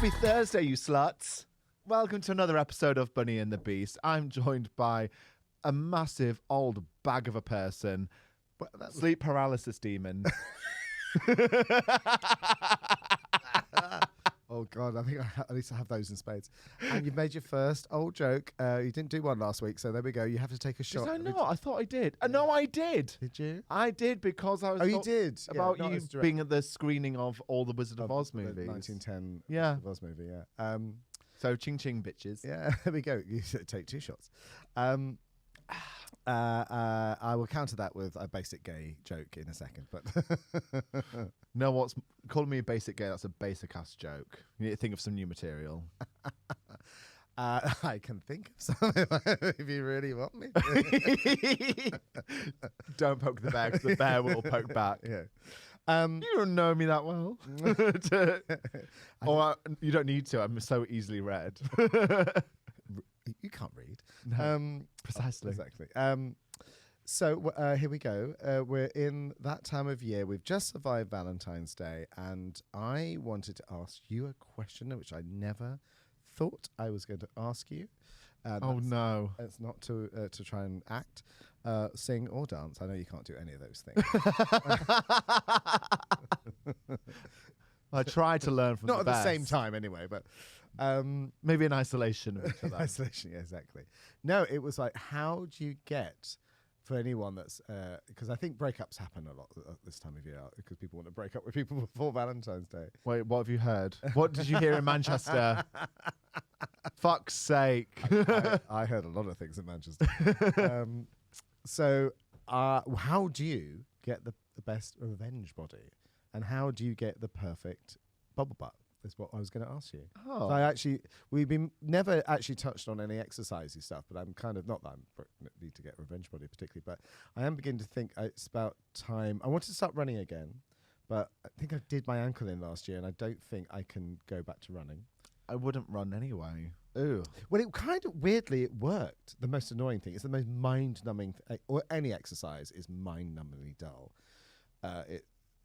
Happy Thursday, you sluts. Welcome to another episode of Bunny and the Beast. I'm joined by a massive old bag of a person, sleep paralysis demon. Oh, God, I think I need to have those in spades. And you've made your first old joke. You didn't do one last week, so there we go. You have to take a shot. Did I not? I thought I did. No, I did. Did you? I did because I was. Oh, you did? About Yeah, you being at the screening of all the Wizard of Oz movies. The 1910 Yeah. Wizard of Oz movie, yeah. So, ching ching, bitches. Yeah, there we go. You should take two shots. I will counter that with a basic gay joke in a second. But No, what's calling me a basic gay? That's a basic ass joke. You need to think of some new material. I can think of something if you really want me. Don't poke the bear because the bear will poke back. Yeah. You don't know me that well. Or you don't need to. I'm so easily read. You can't read. No, precisely. Exactly. So here we go. We're in that time of year. We've just survived Valentine's Day, and I wanted to ask you a question which I never thought I was going to ask you. Oh no! It's not to try and act, sing, or dance. I know you can't do any of those things. I try to learn from Not the at best. the same time, anyway. But Maybe in isolation of each other. isolation, yeah, exactly. No, it was like, how do you get for anyone that's because I think breakups happen a lot at this time of year because people want to break up with people before Valentine's Day. Wait, what have you heard? What did you hear in Manchester? Fuck's sake! I heard a lot of things in Manchester. So, how do you get the best revenge body, and how do you get the perfect bubble butt? Is what I was going to ask you. Oh. So we've been never actually touched on any exercisey stuff, but I'm kind of not that I need to get revenge body particularly, but I am beginning to think it's about time. I wanted to start running again, but I think I did my ankle in last year, and I don't think I can go back to running. I wouldn't run anyway. Ooh. Well, it kind of weirdly it worked. The most annoying thing is the most mind-numbing, or any exercise is mind-numbingly dull.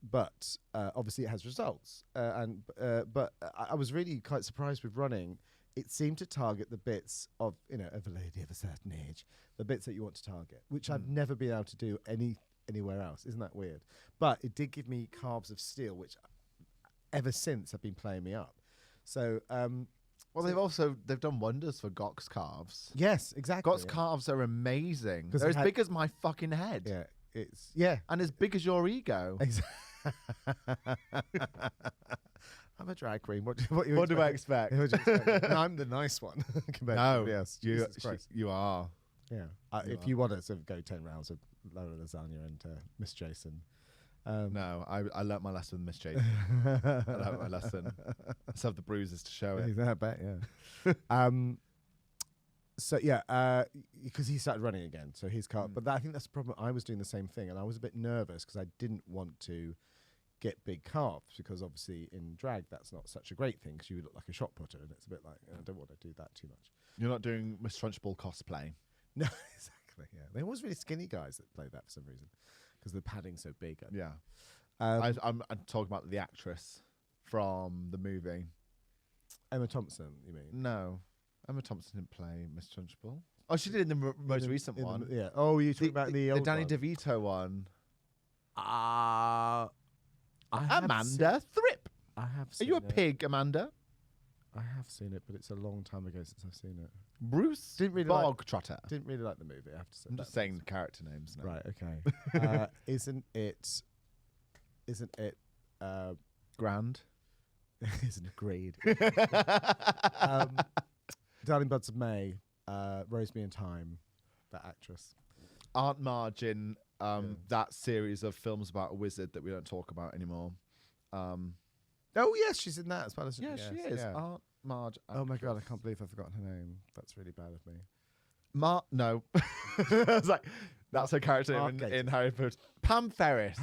But obviously it has results. But I was really quite surprised with running. It seemed to target the bits of a lady of a certain age, the bits that you want to target, which I've never been able to do anywhere else. Isn't that weird? But it did give me calves of steel, which ever since have been playing me up. So. Well, they've done wonders for Gok's calves. Yes, exactly. Gok's calves are amazing. They're as big as my fucking head. Yeah, and as big as your ego. Exactly. I'm a drag queen. What do I expect? No, I'm the nice one. No, yes, you are. Yeah. If you want to sort of go 10 rounds of Lola Lasagna and Miss Jason. No, I learnt my lesson with Miss Jason. I learnt my lesson. I still have the bruises to show it. I bet, yeah. So yeah, because he started running again, so his car. But I think that's the problem. I was doing the same thing, and I was a bit nervous because I didn't want to get big calves because obviously in drag that's not such a great thing because you look like a shot putter, and it's a bit like I don't want to do that too much. You're not doing Miss Trunchbull cosplay. No, exactly. Yeah, there was really skinny guys that played that for some reason because the padding's so big. Yeah, I'm talking about the actress from the movie. Emma Thompson, you mean? No. Emma Thompson didn't play Miss Trunchbull. Oh, she did in the most recent one. Yeah. Oh, you talking about the old Danny one? DeVito one. Amanda Thripp. I have. Are you a pig, Amanda? I have seen it, but it's a long time ago since I've seen it. Bruce didn't really Bogtrotter. Didn't really like the movie. I have to say. I'm just saying the character names now. Right. Okay. Isn't it? Grand? Isn't agreed. Darling Buds of May, Rosemary and Time, that actress. Aunt Marge in that series of films about a wizard that we don't talk about anymore. Oh yes, she's in that as well. She is. Yeah. Aunt Marge. Oh my God, I can't believe I've forgotten her name. That's really bad of me. No. I was like, that's her character in Harry Potter. Pam Ferris.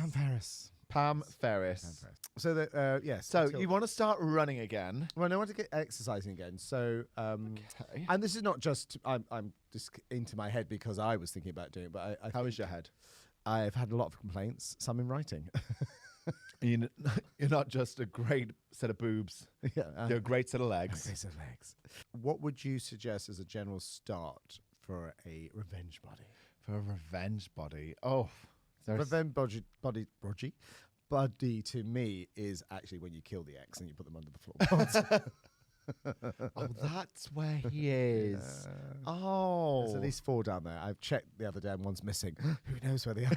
Pam Ferris. So yes. So you want to start running again? Well, I want to get exercising again. So okay. And this is not just I'm just into my head because I was thinking about doing it. But how is your head? I've had a lot of complaints. Some in writing. You you're not just a great set of boobs. Yeah, You're a great set of legs. Great set of legs. What would you suggest as a general start for a revenge body? For a revenge body. Oh, Revenge body to me is actually when you kill the ex and you put them under the floor. oh, that's where he is. Oh, There's at least 4 down there. I've checked the other day and one's missing. Who knows where they are?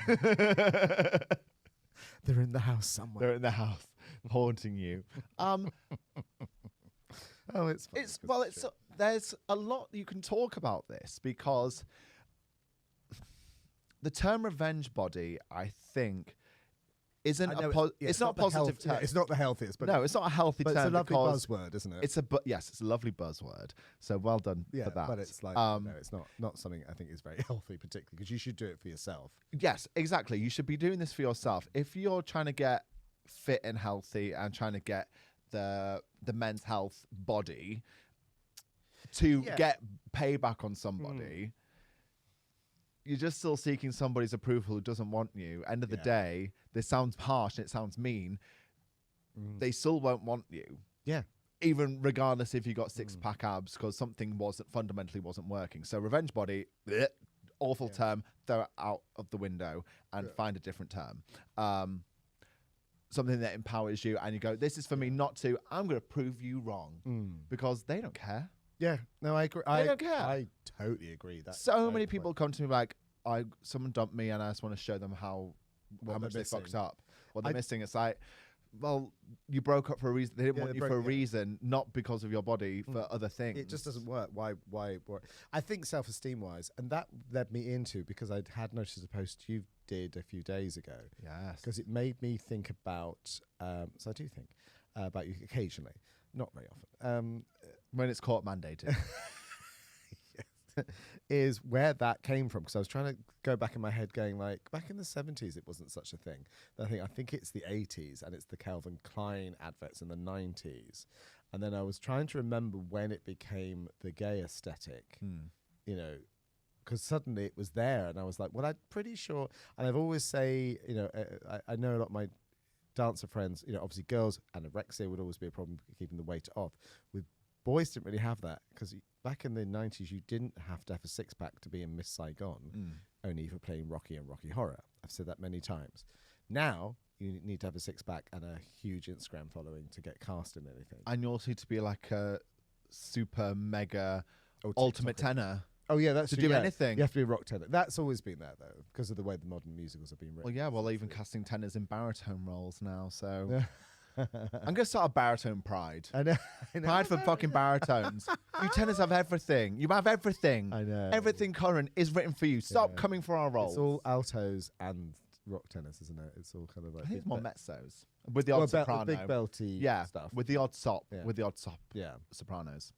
They're in the house somewhere. They're in the house haunting you. Oh, it's funny There's a lot you can talk about this because the term revenge body, I think, isn't it's not a positive term. Yeah, it's not the healthiest, but no, it's not a healthy term. It's a lovely because buzzword, isn't it? It's it's a lovely buzzword. So well done for that. But it's like no, it's not something I think is very healthy, particularly because you should do it for yourself. Yes, exactly. You should be doing this for yourself. If you're trying to get fit and healthy and trying to get the men's health body to get payback on somebody, you're just still seeking somebody's approval who doesn't want you. End of the day, this sounds harsh and it sounds mean. They still won't want you. Yeah. Even regardless if you got 6-pack abs because something fundamentally wasn't working. So revenge body, awful term, throw it out of the window and find a different term. Something that empowers you and you go, this is for me not to, I'm going to prove you wrong because they don't care. Yeah, no, I agree. They don't care. I totally agree. That's so many people come to me like, someone dumped me and I just want to show them how much they fucked up. What they're missing. It's like, well, you broke up for a reason. They didn't want you for a reason, not because of your body, for other things. It just doesn't work. Why? I think self-esteem wise, and that led me into, because I had noticed a post you did a few days ago. Yes. Because it made me think about, so I do think about you occasionally, not very often. When it's court mandated. Is where that came from, because I was trying to go back in my head going like, back in the 70s it wasn't such a thing. I think it's the 80s and it's the Calvin Klein adverts in the 90s, and then I was trying to remember when it became the gay aesthetic, you know, because suddenly it was there and I was like, well, I'm pretty sure, and I've always say, you know, I know a lot of my dancer friends, you know, obviously girls, anorexia would always be a problem keeping the weight off. With boys didn't really have that, because back in the 90s you didn't have to have a 6-pack to be in Miss Saigon, only if you're playing Rocky and Rocky Horror. I've said that many times. Now you need to have a 6-pack and a huge Instagram following to get cast in anything. And you also need to be like a super mega ultimate tenor. Oh yeah, that's to true, do anything. You have to be a rock tenor. That's always been there though, because of the way the modern musicals have been written. Well, yeah, well, even casting tenors in baritone roles now. So I'm going to start a baritone pride. I know. Pride for fucking baritones. You tenors have everything. You have everything. I know. Everything current is written for you. Stop coming for our roles. It's all altos and rock tenors, isn't it? It's all kind of like. I think it's more mezzos with the odd soprano, big belty stuff. with the odd sop, sopranos.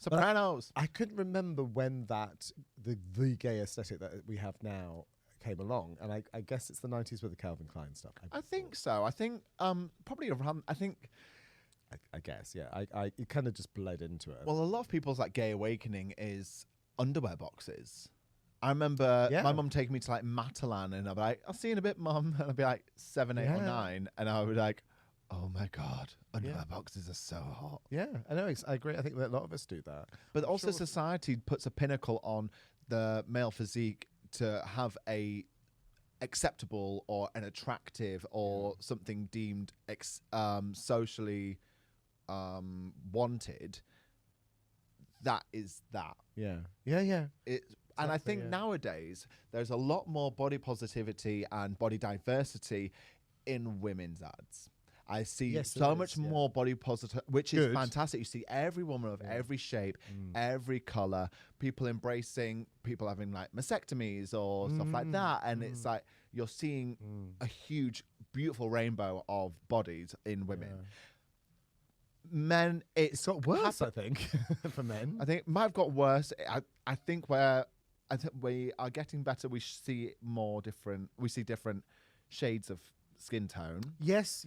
But Sopranos. I couldn't remember when the gay aesthetic that we have now came along, and I guess it's the 90s with the Calvin Klein stuff. I think so. I think probably around. I think. I guess, yeah. It kind of just bled into it. Well, a lot of people's like gay awakening is underwear boxes. I remember my mum taking me to like Matalan, and I'd be like, "I'll see you in a bit, mum." And I'd be like 7, 8, or 9, and I would be like, "Oh my god, underwear boxes are so hot." Yeah, I know. I agree. I think that a lot of us do that. But also, society puts a pinnacle on the male physique to have a acceptable or an attractive or something deemed socially wanted. That is that. Yeah. And I think nowadays there's a lot more body positivity and body diversity in women's ads. I see so much more body positive, which is fantastic. You see every woman of every shape, every color, people embracing, people having like mastectomies or stuff like that. And it's like you're seeing a huge, beautiful rainbow of bodies in women. Men, it's got worse, I think, for men. I think it might have got worse. I think we are getting better. We see more different. We see different shades of skin tone. Yes.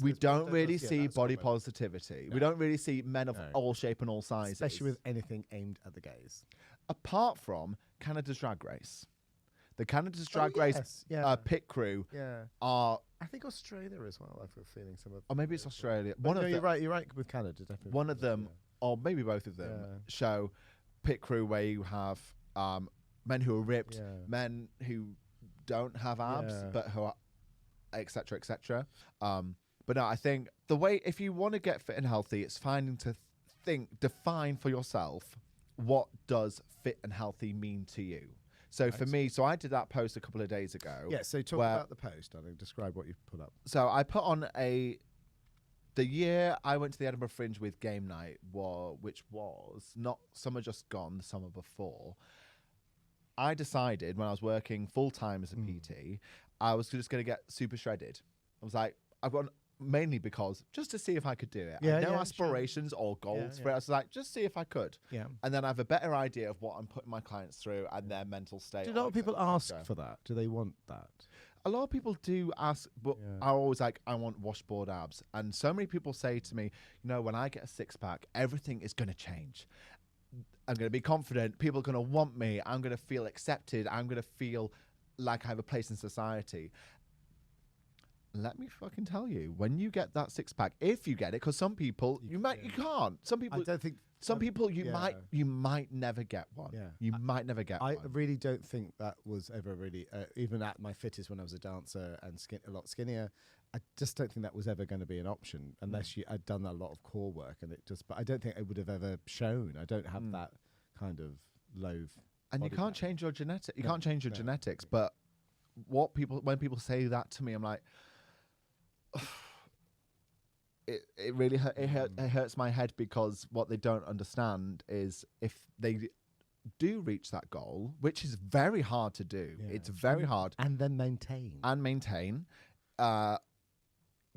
We don't really see body positivity. No. We don't really see men of all shape and all sizes. Especially with anything aimed at the gays. Apart from Canada's Drag Race. The Canada's Drag Race pit crew are I think Australia as well. I've got a feeling some of. Or maybe it's Australia. You're right. You're right with Canada. Definitely. One of them, or maybe both of them, show pit crew where you have men who are ripped, men who don't have abs, but who are etc. etc. But no, I think the way, if you want to get fit and healthy, it's finding to define for yourself, what does fit and healthy mean to you? So for me, so I did that post a couple of days ago. Yeah, so talk about the post, darling. Describe what you put up. So I put on the year I went to the Edinburgh Fringe with game night, which was not summer just gone, the summer before. I decided when I was working full-time as a PT, I was just going to get super shredded. I was like, mainly because just to see if I could do it. I had no aspirations or goals for it. I was like, just see if I could. Yeah. And then I have a better idea of what I'm putting my clients through and their mental state. Do a lot of people ask for that? Do they want that? A lot of people do ask, but I'm always like, I want washboard abs. And so many people say to me, when I get a six-pack, everything is going to change. I'm going to be confident. People are going to want me. I'm going to feel accepted. I'm going to feel like I have a place in society. Let me fucking tell you, when you get that six-pack, if you get it, because some people you can't. Some people, I don't think. Some people you might never get one. Yeah. You might never get one. I really don't think that was ever really, even at my fittest when I was a dancer and a lot skinnier. I just don't think that was ever going to be an option unless I'd done a lot of core work, and but I don't think it would have ever shown. I don't have that kind of low. And you can't change your genetics. You can't change your genetics. But when people say that to me, I'm like, it really hurts my head, because what they don't understand is if they do reach that goal, which is very hard to do, it's very hard, and then maintain,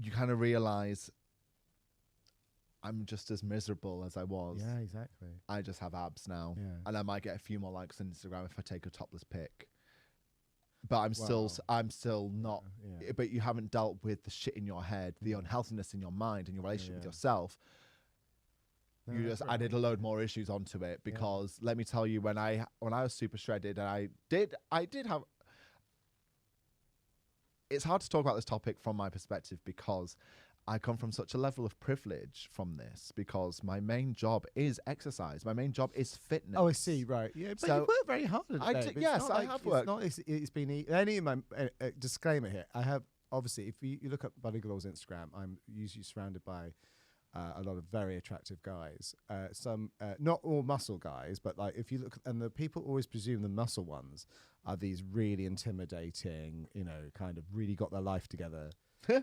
you kind of realize I'm just as miserable as I was. Yeah, exactly. I just have abs now, and I might get a few more likes on Instagram if I take a topless pic. But I'm still not. But you haven't dealt with the shit in your head, the unhealthiness in your mind, and your relationship with yourself. You just added a load more issues onto it, because let me tell you, when I was super shredded, and I did have. It's hard to talk about this topic from my perspective, because I come from such a level of privilege from this, because my main job is exercise. My main job is fitness. Oh, I see. Right. Yeah. But you work very hard at it. Yes, I have worked. It's been any of my disclaimer here. I have, obviously, if you look up Buddy Glow's Instagram, I'm usually surrounded by a lot of very attractive guys. Some, not all muscle guys, but like if you look, and the people always presume the muscle ones are these really intimidating, kind of really got their life together. Tell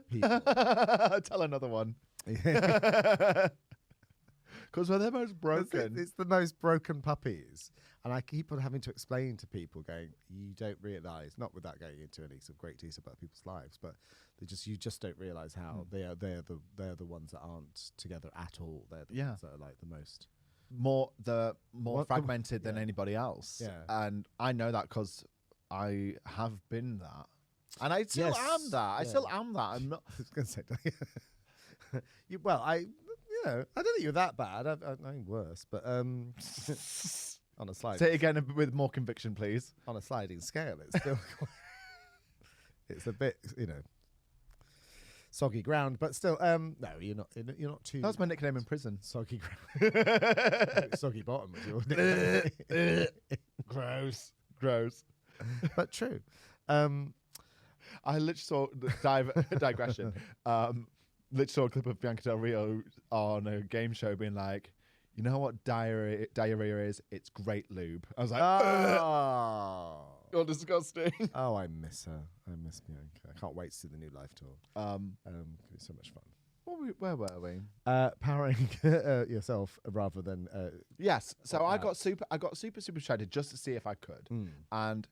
another one. Because we're the most broken. It's the most broken puppies. And I keep on having to explain to people, going, you don't realise, not without going into any sort of great detail about people's lives, but you just don't realise how they're the ones that aren't together at all. They're the ones that are like the most more fragmented than anybody else. Yeah. And I know that because I have been that. And I still am that. I still am that. I'm not. I was going to say, I don't think you're that bad. I'm worse, but on a sliding. Say it again with more conviction, please. On a sliding scale, it's still it's a bit, soggy ground, but still. No, you're not too. That was my nickname in prison. Soggy ground. Soggy bottom was your nickname. Gross. But true. I literally saw digression. Literally saw a clip of Bianca Del Rio on a game show being like, you know what diarrhea is? It's great lube. I was like, you're disgusting. Oh, I miss her. I miss Bianca. I can't wait to see the new live tour. It's so much fun. Where were we? Powering yourself rather than yes. So I got super shredded just to see if I could, and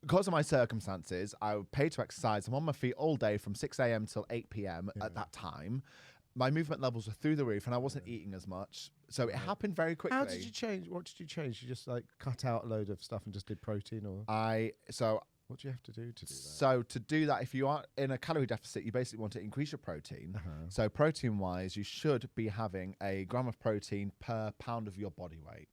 because of my circumstances, I would pay to exercise. I'm on my feet all day from 6 a.m. till 8 p.m. at that time. My movement levels were through the roof, and I wasn't eating as much, so it happened very quickly. How did you change? What did you change? You just like cut out a load of stuff and just did protein, or what do you have to do to do that? So to do that, if you are in a calorie deficit, you basically want to increase your protein. So protein-wise, you should be having a gram of protein per pound of your body weight.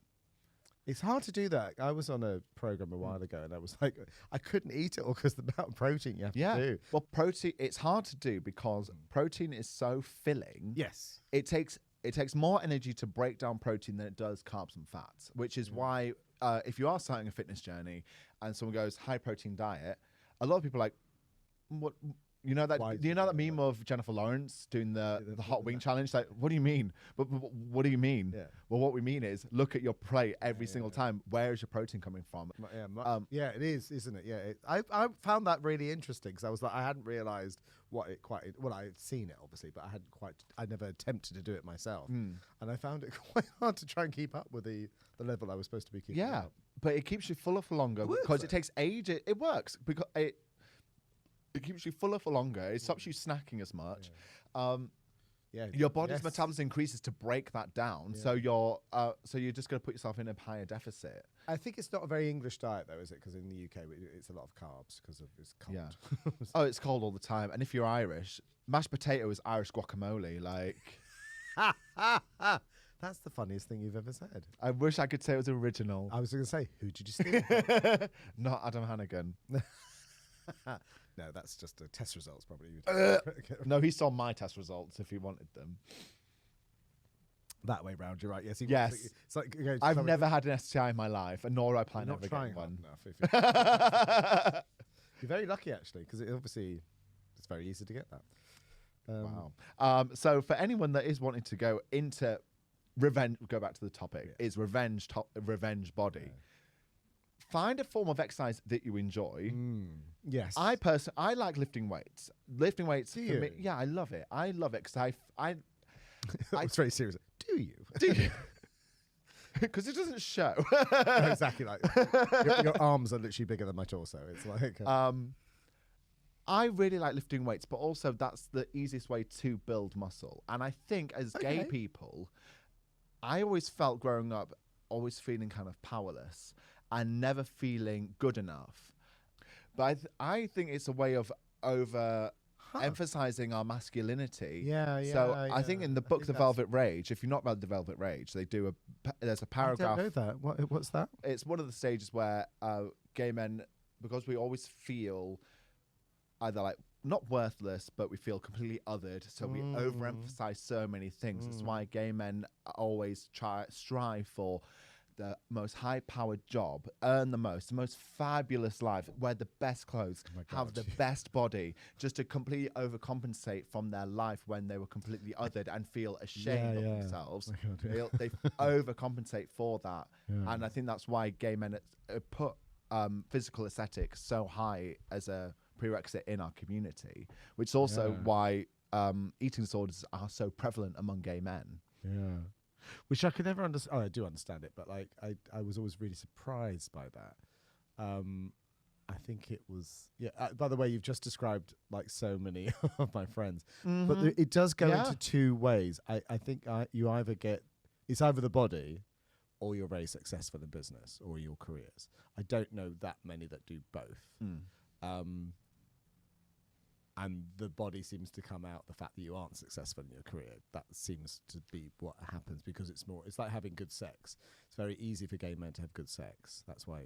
It's hard to do that. I was on a program a while ago, and I was like, I couldn't eat it all because the amount of protein you have to do. Well, protein, it's hard to do because protein is so filling. Yes. It takes more energy to break down protein than it does carbs and fats, which is why if you are starting a fitness journey and someone goes high protein diet, a lot of people are like, what? You know that meme of Jennifer Lawrence doing the hot wing challenge? Like, what do you mean? But what do you mean? Yeah. Well, what we mean is look at your plate every single time. Where is your protein coming from? Yeah, it is, isn't it? Yeah, I found that really interesting because I was like, I hadn't realised what it quite. Well, I'd seen it obviously, but I never attempted to do it myself, and I found it quite hard to try and keep up with the level I was supposed to be keeping up. But it keeps you fuller for longer because it takes age. It works because it keeps you fuller for longer. It stops you snacking as much. Your body's metabolism increases to break that down. So you're just going to put yourself in a higher deficit. I think it's not a very English diet though, is it? Because in the UK it's a lot of carbs because of it's cold. Yeah. Oh, it's cold all the time. And if you're Irish, mashed potato is Irish guacamole. Like, that's the funniest thing you've ever said. I wish I could say it was original. I was going to say, who did you steal? Not Adam Hannigan. No, that's just a test results, probably. No, he saw my test results if he wanted them. That way round, you're right. Yes. It's like I've never had an STI in my life, and nor do I plan not ever trying get one. Enough you're very lucky, actually, because it's very easy to get that. Wow. So for anyone that is wanting to go into revenge, go back to the topic, is revenge body. Yeah. Find a form of exercise that you enjoy. Yes. I like lifting weights. Lifting weights Do for you? me, yeah, I love it. I love it because I was very serious. Do you? Do you? Because it doesn't show. Exactly. Like your arms are literally bigger than my torso. It's like I really like lifting weights, but also that's the easiest way to build muscle. And I think as gay people, I always felt growing up, always feeling kind of powerless and never feeling good enough. But I think it's a way of emphasizing our masculinity. I think in the book The Velvet Rage, if you're not read The Velvet Rage, there's a paragraph. I don't know that. What's that? It's one of the stages where gay men, because we always feel either like not worthless, but we feel completely othered, so we overemphasize so many things. That's why gay men always strive for the most high-powered job, earn the most fabulous life, wear the best clothes, have the best body, just to completely overcompensate from their life when they were completely othered and feel ashamed of themselves. They overcompensate for that. And I think that's why gay men put physical aesthetics so high as a prerequisite in our community, which is also why eating disorders are so prevalent among gay men. Which I could never understand. Oh, I do understand it, but like I was always really surprised by that. I think it was by the way, you've just described like so many of my friends, but it does go into two ways. I think you either get it's either the body, or you're very successful in business or your careers. I don't know that many that do both. And the body seems to come out the fact that you aren't successful in your career. That seems to be what happens because it's like having good sex. It's very easy for gay men to have good sex. That's why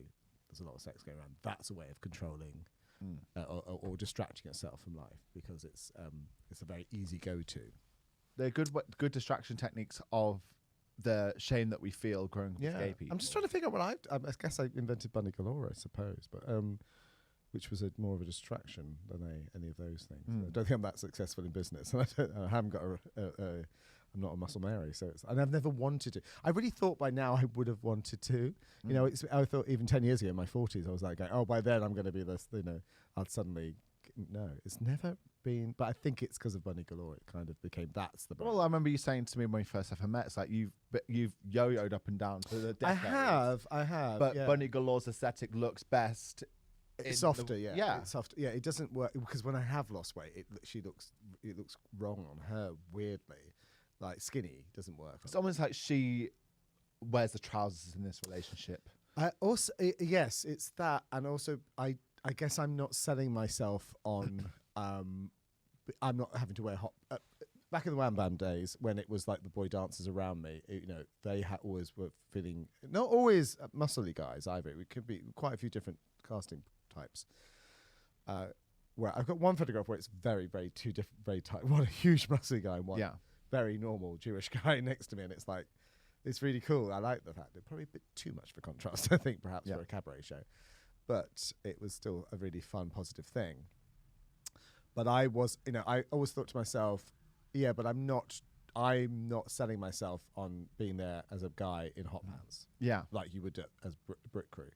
there's a lot of sex going around. That's a way of controlling or distracting yourself from life because it's a very easy go-to. They're good distraction techniques of the shame that we feel growing up as gay people. I'm just trying to figure out what I guess I invented Bunny Galore, I suppose, but which was more of a distraction than any of those things. I don't think I'm that successful in business, and I haven't got I'm not a muscle Mary, and I've never wanted to. I really thought by now I would have wanted to. You know, I thought even 10 years ago, in my 40s, I was like, oh, by then I'm going to be this. You know, I'd suddenly no. It's never been, but I think it's because of Bunny Galore. It kind of became that's the brand. Well, I remember you saying to me when we first ever met, it's like you've yo-yoed up and down to the decades. I have. But Bunny Galore's aesthetic looks best. It's softer, It's softer. Yeah, it doesn't work because when I have lost weight, it looks wrong on her weirdly. Like skinny doesn't work. It's almost like she wears the trousers in this relationship. Yes, it's that, and also I guess I'm not selling myself on. I'm not having to wear hot. back in the Wham Bam days when it was like the boy dancers around me, they always were feeling, not always muscly guys either. It could be quite a few different casting types. Where I've got one photograph where it's very, very two different, very tight. One a huge muscly guy and one very normal Jewish guy next to me, and it's like, it's really cool. I like the fact it's probably a bit too much for contrast, I think, perhaps for a cabaret show, but it was still a really fun, positive thing. But I was, I always thought to myself, yeah, but I'm not selling myself on being there as a guy in hot pants. Yeah. Like you would as Brit Crew.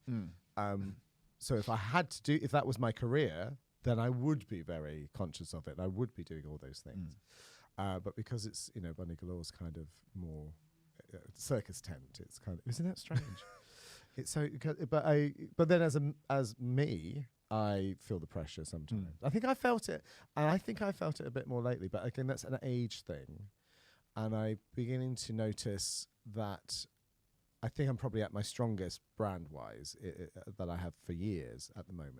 So if if that was my career, then I would be very conscious of it. And I would be doing all those things. But because it's, Bunny Galore's kind of more circus tent, it's kind of, isn't that strange? It's so, but then as me, I feel the pressure sometimes. I think I felt it, and I think I felt it a bit more lately, but again, that's an age thing. And I'm beginning to notice that I think I'm probably at my strongest brand-wise that I have for years at the moment.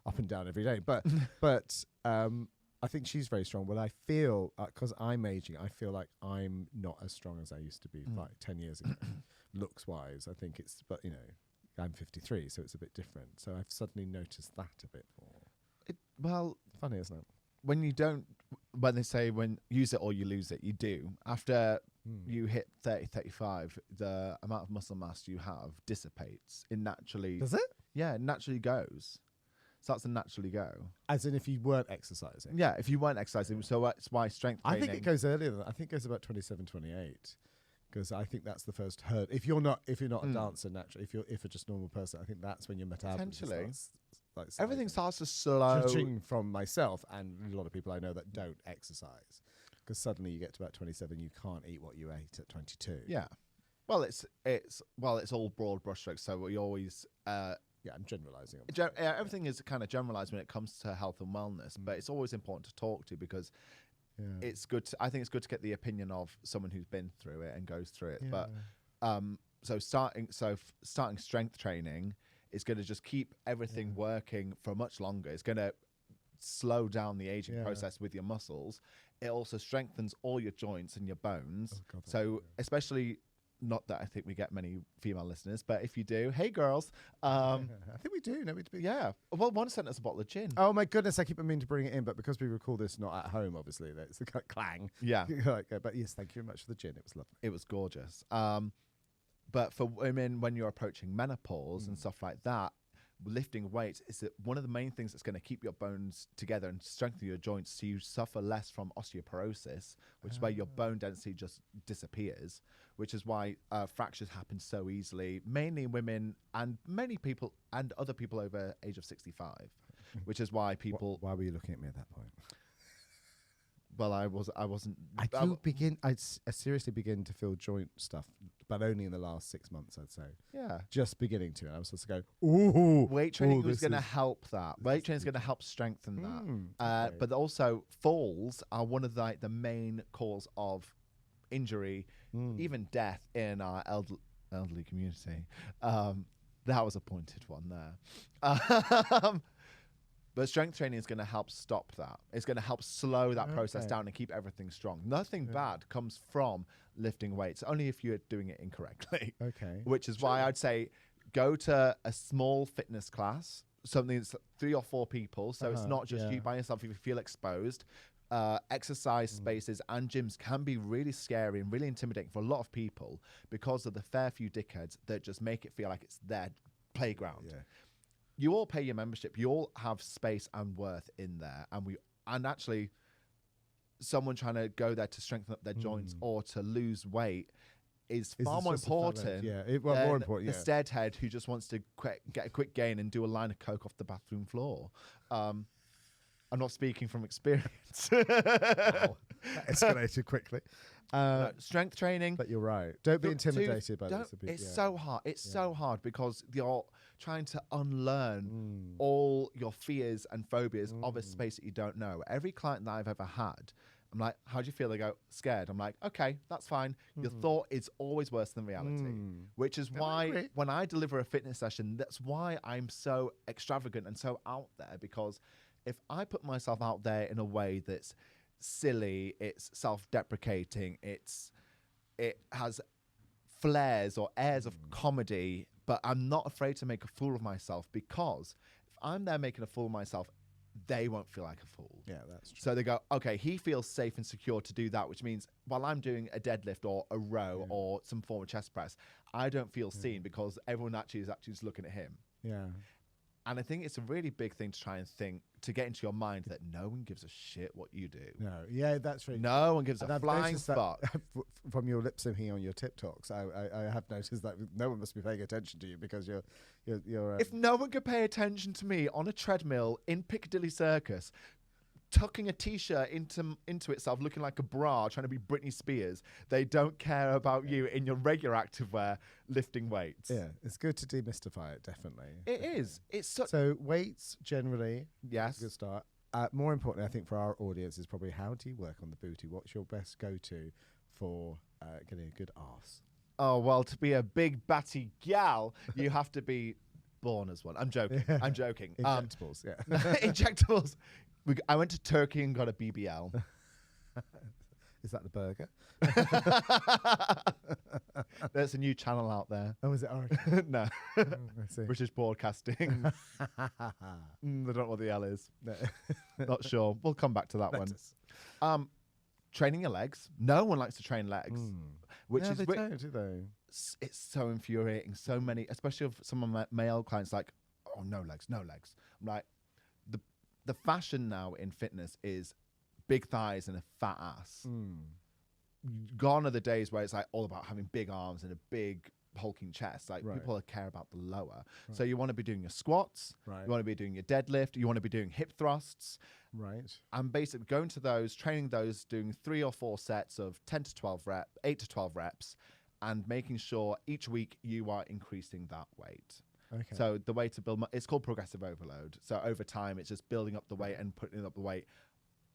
Up and down every day. But I think she's very strong. But I feel, because I'm aging, I feel like I'm not as strong as I used to be like 10 years ago, looks-wise. I think it's, but, I'm 53, so it's a bit different. So I've suddenly noticed that a bit more. Well, funny, isn't it? When they say when use it or you lose it, you do. After you hit 30, 35, the amount of muscle mass you have dissipates. It naturally... Does it? Yeah, it naturally goes. Starts to naturally go. As in if you weren't exercising? Yeah, if you weren't exercising. So that's why strength training... I think it goes earlier than that. I think it goes about 27, 28. Because I think that's the first hurdle. If you're not a dancer naturally, if you're just a normal person, I think that's when your metabolism starts. Everything starts to slow. Judging from myself and a lot of people I know that don't exercise, because suddenly you get to about 27, you can't eat what you ate at 22. Yeah. Well, it's all broad brushstrokes. So we always. I'm generalising. Everything is kind of generalised when it comes to health and wellness, but it's always important to talk to because. Yeah. It's good. I think it's good to get the opinion of someone who's been through it and goes through it. Yeah. But starting strength training is going to just keep everything working for much longer. It's going to slow down the aging process with your muscles. It also strengthens all your joints and your bones. Oh, God, so especially. Not that I think we get many female listeners, but if you do, hey girls. I think we do. No, we do. Yeah. Well, one sent us a bottle of gin. Oh my goodness, I keep meaning to bring it in, but because we record this not at home, obviously, it's the clang. Yeah. But yes, thank you very much for the gin. It was lovely. It was gorgeous. But for women, when you're approaching menopause and stuff like that, lifting weights is one of the main things that's going to keep your bones together and strengthen your joints so you suffer less from osteoporosis, which is where your bone density just disappears, which is why fractures happen so easily, mainly in women and many people and other people over age of 65, which is why people... Why were you looking at me at that point? Well, I wasn't... I seriously begin to feel joint stuff, but only in the last 6 months, I'd say. Yeah. Just beginning to. And I was supposed to go, ooh. Weight training is going to help that. Weight training is going to help strengthen that. Okay. But also, falls are one of the main cause of injury, even death in our elderly community. That was a pointed one there. But strength training is going to help stop that. It's going to help slow that process down and keep everything strong. Nothing bad comes from lifting weights, only if you're doing it incorrectly. Okay. Which is why I'd say go to a small fitness class, something that's 3 or 4 people, so it's not just you by yourself if you feel exposed. Exercise spaces and gyms can be really scary and really intimidating for a lot of people because of the fair few dickheads that just make it feel like it's their playground. Yeah. You all pay your membership. You all have space and worth in there, and actually, someone trying to go there to strengthen up their joints or to lose weight is far more important. More important. The steadhead who just wants to get a quick gain and do a line of coke off the bathroom floor. I'm not speaking from experience. Wow. That escalated quickly. Strength training. But you're right. Don't be intimidated by this. It's so hard. It's so hard because you're trying to unlearn all your fears and phobias of a space that you don't know. Every client that I've ever had, I'm like, how do you feel? They go, scared. I'm like, okay, that's fine. Your thought is always worse than reality, which is why when I deliver a fitness session, that's why I'm so extravagant and so out there, because if I put myself out there in a way that's silly, it's self-deprecating, it has flares or airs of comedy, but I'm not afraid to make a fool of myself, because if I'm there making a fool of myself, they won't feel like a fool. Yeah, that's true. So they go, okay, he feels safe and secure to do that, which means while I'm doing a deadlift or a row or some form of chest press, I don't feel seen because everyone actually is just looking at him. Yeah. And I think it's a really big thing to try and think, to get into your mind that no one gives a shit what you do. No, yeah, that's really No one gives a flying fuck. From your lip syncing on your TikToks, I have noticed that no one must be paying attention to you because you're if no one could pay attention to me on a treadmill in Piccadilly Circus, tucking a t-shirt into itself, looking like a bra, trying to be Britney Spears, they don't care about you in your regular activewear lifting weights. Yeah, it's good to demystify it, definitely. It is. It's so weights generally. Yes. Good start. More importantly, I think for our audience is probably how do you work on the booty? What's your best go-to for getting a good arse? Oh, well, to be a big batty gal, you have to be born as one. I'm joking. I'm joking. Injectables, yeah. Injectables. I went to Turkey and got a BBL. Is that the burger? There's a new channel out there. Oh, is it Oracle? No. I see. British Broadcasting. I don't know what the L is. No. Not sure. We'll come back to that one. Training your legs. No one likes to train legs. Which is they don't, do they? It's so infuriating. So many, especially of some of my male clients, like, oh, no legs, no legs. I'm like, the fashion now in fitness is big thighs and a fat ass. Gone are the days where it's like all about having big arms and a big hulking chest. Like people care about the lower. So you want to be doing your squats. You want to be doing your deadlift. You want to be doing hip thrusts. And basically going to those, training those, doing 3 or 4 sets of 10 to 12 reps, 8 to 12 reps, and making sure each week you are increasing that weight. Okay. So the way to build, it's called progressive overload. So over time, it's just building up the weight and putting up the weight,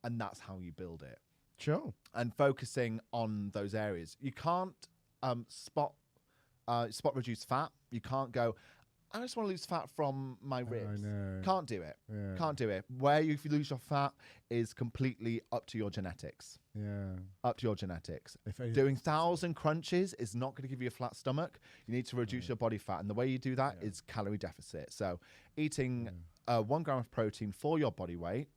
and that's how you build it. Sure. And focusing on those areas. You can't spot reduce fat. You can't go, I just want to lose fat from my ribs. Can't do it. Yeah. Can't do it. Where you lose your fat is completely up to your genetics. Yeah. Up to your genetics. Doing 1,000 crunches is not going to give you a flat stomach. You need to reduce your body fat. And the way you do that is calorie deficit. So eating 1 gram of protein for your body weight,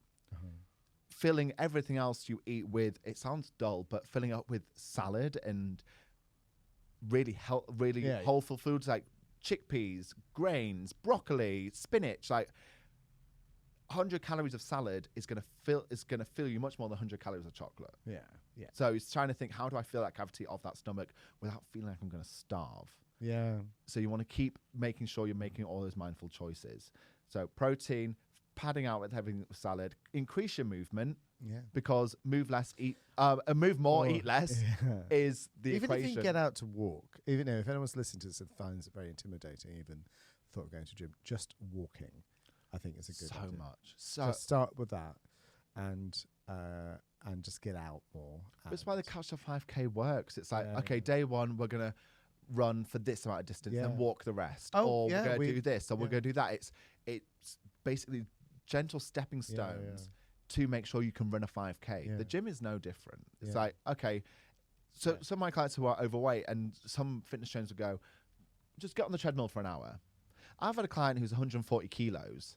filling everything else you eat with, it sounds dull, but filling up with salad and really wholesome foods like chickpeas, grains, broccoli, spinach. Like 100 calories of salad is gonna fill you much more than 100 calories of chocolate. Yeah, yeah. So he's trying to think, how do I fill that cavity of that stomach without feeling like I'm gonna starve? Yeah. So you want to keep making sure you're making all those mindful choices. So protein, padding out with everything with salad, increase your movement. Yeah. Because move less, move more, eat less is the even equation. If you can get out to walk, even if anyone's listening to this and finds it very intimidating, even thought of going to gym, just walking, I think is a good idea. So just start with that, and just get out more. That's why the Couch to 5K works. It's like, okay, day 1 we're gonna run for this amount of distance and walk the rest, or we're gonna do this, or we're gonna do that. It's basically gentle stepping stones. To make sure you can run a 5K. The gym is no different. It's like, okay, so some of my clients who are overweight, and some fitness trainers will go, just get on the treadmill for an hour. I've had a client who's 140 kilos.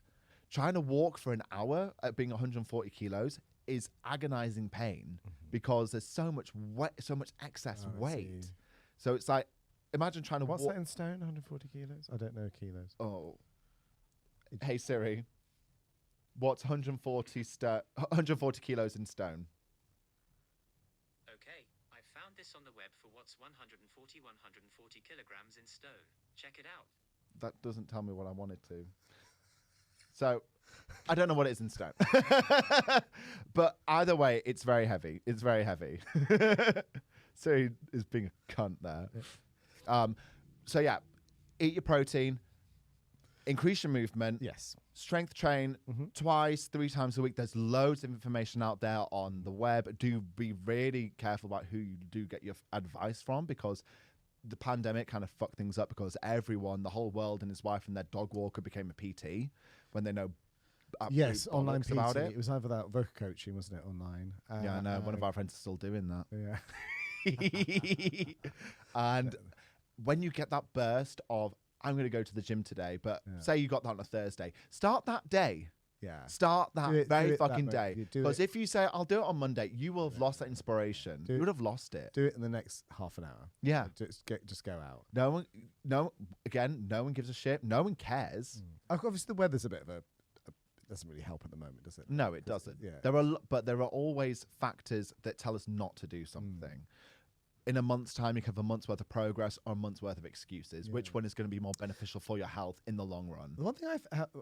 Trying to walk for an hour at being 140 kilos is agonizing pain because there's so much excess weight. So it's like, imagine trying to walk. What's that in stone, 140 kilos? I don't know kilos. Oh. Hey Siri. What's 140 kilos in stone? Okay, I found this on the web for what's 140 kilograms in stone. Check it out. That doesn't tell me what I wanted to. So, I don't know what it is in stone. But either way, it's very heavy. It's very heavy. So he is being a cunt there. So yeah, eat your protein. Increase your movement. Yes. Strength train 2, 3 times a week. There's loads of information out there on the web. Do be really careful about who you do get your advice from, because the pandemic kind of fucked things up, because everyone, the whole world and his wife and their dog walker became a PT when they know Yes, online bollocks about PT. it. It was either that or vocal coaching, wasn't it? Online. Yeah, I know. One of our friends is still doing that. Yeah. And when you get that burst of, I'm going to go to the gym today, but say you got that on a Thursday, start that day. Yeah. Start that very fucking day. Because it. if you say, I'll do it on Monday, you will have lost that inspiration. You would have lost it. Do it in the next half an hour. Yeah. Just go out. No one gives a shit. No one cares. Obviously, the weather's a bit of it doesn't really help at the moment, does it? No, it doesn't. Yeah. There are always factors that tell us not to do something. In a month's time, you can have a month's worth of progress or a month's worth of excuses. Yeah. Which one is going to be more beneficial for your health in the long run? The one thing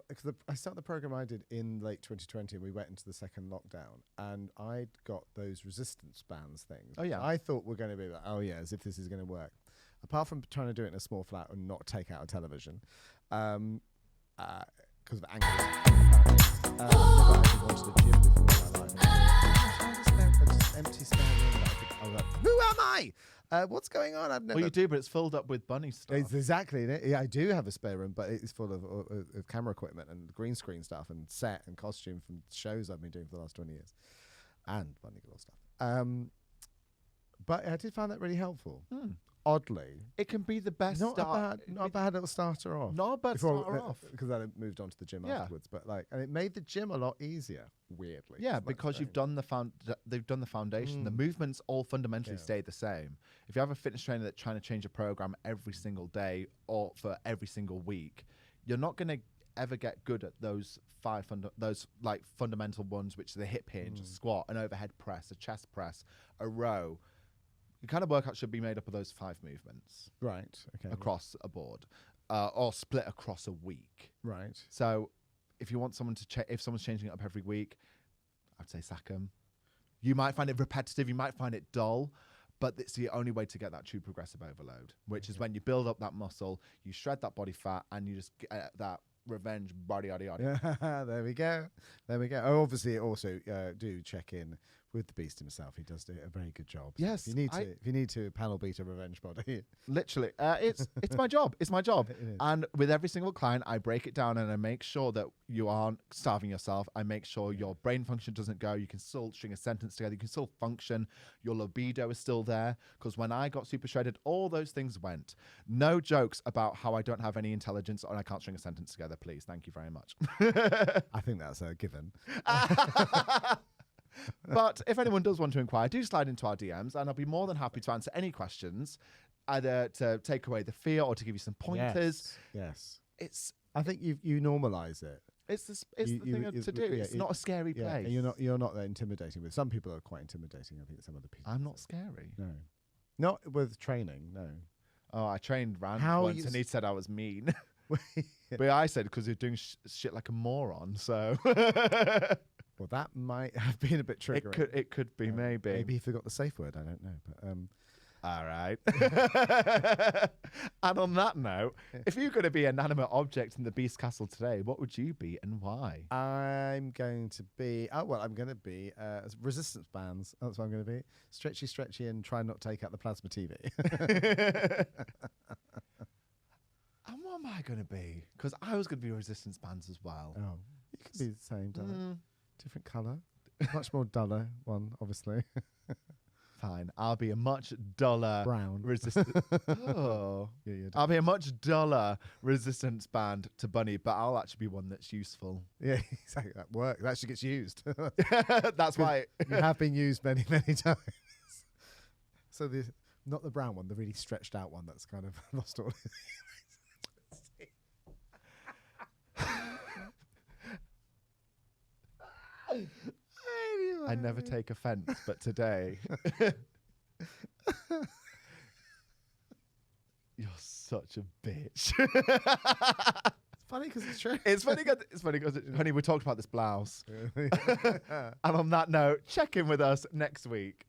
because I started the program I did in late 2020, and we went into the second lockdown, and I'd got those resistance bands things. Oh yeah. I thought we're going to be like, oh yeah, as if this is going to work. Apart from trying to do it in a small flat and not take out a television, because of angles. I've never actually gone to the gym before in my life. Just empty spare room. I was like, who am I? What's going on? I've never. Well, you do, but it's filled up with bunny stuff. It's exactly. Yeah, I do have a spare room, but it's full of camera equipment and green screen stuff and set and costume from shows I've been doing for the last 20 years, and bunny girl stuff. But I did find that really helpful. Oddly, it can be the best. Not a bad little starter off. Not a bad starter off, because I moved on to the gym afterwards. But and it made the gym a lot easier. Weirdly, yeah, because you've done they've done the foundation. The movements all fundamentally stay the same. If you have a fitness trainer that's trying to change a program every single day or for every single week, you're not going to ever get good at those fundamental ones, which are the hip hinge, a squat, an overhead press, a chest press, a row. The kind of workout should be made up of those 5 movements, right? Okay, across a board, or split across a week, right? So, if you want someone to if someone's changing it up every week, I'd say sack them. You might find it repetitive, you might find it dull, but it's the only way to get that true progressive overload, which is when you build up that muscle, you shred that body fat, and you just get that revenge body. Yeah, there we go. Oh, obviously, also do check in with the beast himself. He does do a very good job. Yes, so if you need to panel beat a revenge body, literally, it's my job. It's my job. And with every single client, I break it down and I make sure that you aren't starving yourself. I make sure your brain function doesn't go. You can still string a sentence together. You can still function. Your libido is still there. Because when I got super shredded, all those things went. No jokes about how I don't have any intelligence or I can't string a sentence together. Please, thank you very much. I think that's a given. But if anyone does want to inquire, do slide into our DMs and I'll be more than happy to answer any questions, either to take away the fear or to give you some pointers. Yes. I think you normalise it. It's the thing to do. It's not a scary place. And you're not that intimidating. But some people are quite intimidating. I think some other people. I'm not scary. No, not with training. No. Oh, I trained Rand once, and he said I was mean. But I said because you're doing shit like a moron. So. Well, that might have been a bit triggering. It could be, maybe. Maybe he forgot the safe word. I don't know. But all right. And on that note, if you're going to be an animate object in the Beast Castle today, what would you be and why? I'm going to be resistance bands. That's what I'm going to be. Stretchy, and try not to take out the plasma TV. And what am I going to be? Because I was going to be resistance bands as well. Oh, you could be the same, darling. Different colour. Much more duller one, obviously. Fine. I'll be a much duller brown resistance. I'll be a much duller resistance band to Bunny, but I'll actually be one that's useful. Yeah, exactly. That works. That actually gets used. That's why you have been used many, many times. So not the brown one, the really stretched out one that's kind of lost all. I never take offense, but today you're such a bitch. It's funny because it's true. It's funny because honey, we talked about this blouse. And on that note, check in with us next week.